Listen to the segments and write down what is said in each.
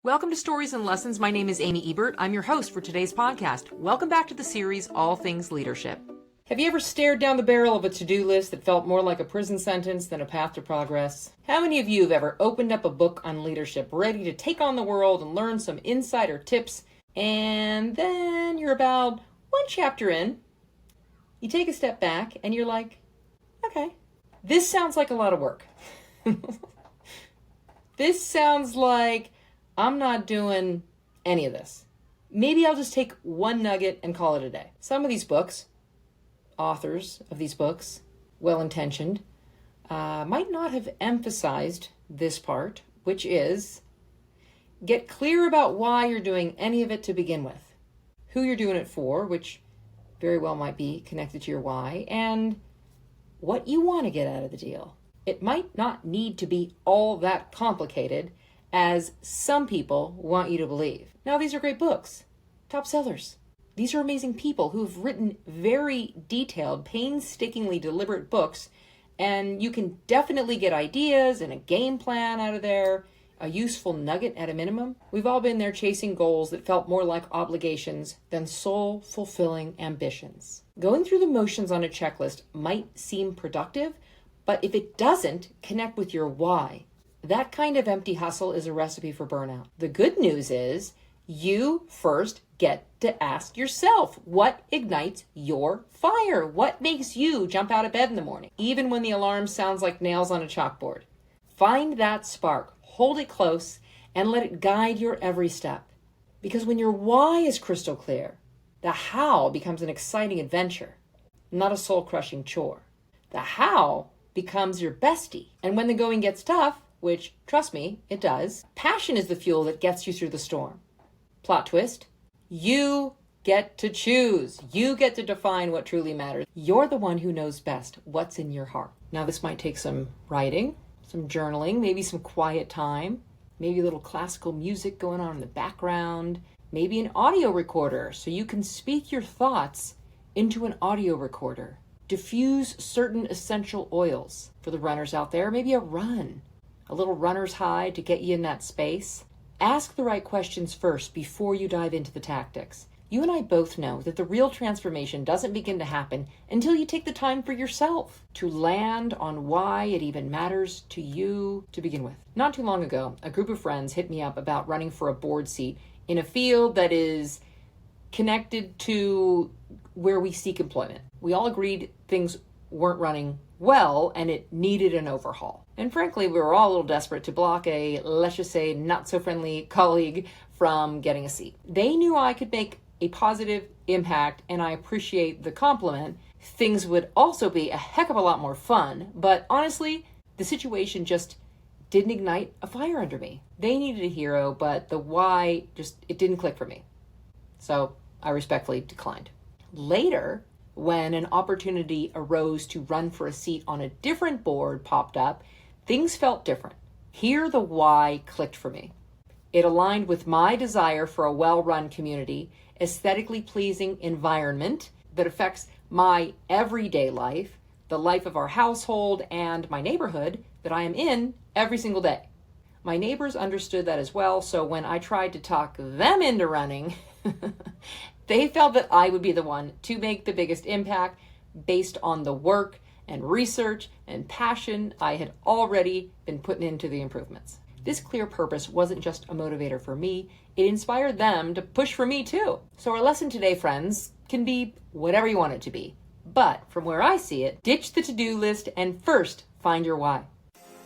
Welcome to Stories and Lessons. My name is Amy Ebert. I'm your host for today's podcast. Welcome back to the series, All Things Leadership. Have you ever stared down the barrel of a to-do list that felt more like a prison sentence than a path to progress? How many of you have ever opened up a book on leadership, ready to take on the world and learn some insider tips, and then you're about one chapter in, you take a step back, and you're like, okay, this sounds like a lot of work. This sounds like I'm not doing any of this. Maybe I'll just take one nugget and call it a day. Some of these books, authors of these books, well-intentioned, might not have emphasized this part, which is get clear about why you're doing any of it to begin with, who you're doing it for, which very well might be connected to your why, and what you want to get out of the deal. It might not need to be all that complicated as some people want you to believe. Now, these are great books, top sellers. These are amazing people who have written very detailed, painstakingly deliberate books, and you can definitely get ideas and a game plan out of there, a useful nugget at a minimum. We've all been there chasing goals that felt more like obligations than soul-fulfilling ambitions. Going through the motions on a checklist might seem productive, but if it doesn't connect with your why, that kind of empty hustle is a recipe for burnout. The good news is you first get to ask yourself, what ignites your fire? What makes you jump out of bed in the morning, even when the alarm sounds like nails on a chalkboard? Find that spark, hold it close, and let it guide your every step. Because when your why is crystal clear, the how becomes an exciting adventure, not a soul-crushing chore. The how becomes your bestie. And when the going gets tough, which, trust me, it does, passion is the fuel that gets you through the storm. Plot twist, you get to choose. You get to define what truly matters. You're the one who knows best what's in your heart. Now, this might take some writing, some journaling, maybe some quiet time, maybe a little classical music going on in the background, maybe an audio recorder so you can speak your thoughts into an audio recorder. Diffuse certain essential oils for the runners out there, maybe a run. A little runner's high to get you in that space. Ask the right questions first before you dive into the tactics. You and I both know that the real transformation doesn't begin to happen until you take the time for yourself to land on why it even matters to you to begin with. Not too long ago, a group of friends hit me up about running for a board seat in a field that is connected to where we seek employment. We all agreed things weren't running well and it needed an overhaul. And frankly, we were all a little desperate to block a, let's just say, not so friendly colleague from getting a seat. They knew I could make a positive impact, and I appreciate the compliment. Things would also be a heck of a lot more fun, but honestly, the situation just didn't ignite a fire under me. They needed a hero, but the why it didn't click for me. So I respectfully declined. Later, when an opportunity arose to run for a seat on a different board popped up, things felt different. Here, the why clicked for me. It aligned with my desire for a well-run community, aesthetically pleasing environment that affects my everyday life, the life of our household, and my neighborhood that I am in every single day. My neighbors understood that as well, so when I tried to talk them into running, they felt that I would be the one to make the biggest impact based on the work and research and passion I had already been putting into the improvements. This clear purpose wasn't just a motivator for me, it inspired them to push for me too. So our lesson today, friends, can be whatever you want it to be. But from where I see it, ditch the to-do list and first find your why.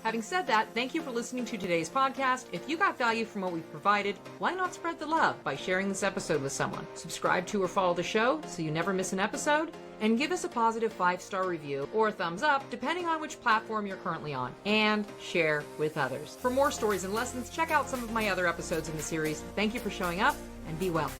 Having said that, thank you for listening to today's podcast. If you got value from what we've provided, why not spread the love by sharing this episode with someone? Subscribe to or follow the show so you never miss an episode, and give us a positive 5-star review or a thumbs up, depending on which platform you're currently on, and share with others. For more stories and lessons, check out some of my other episodes in the series. Thank you for showing up, and be well.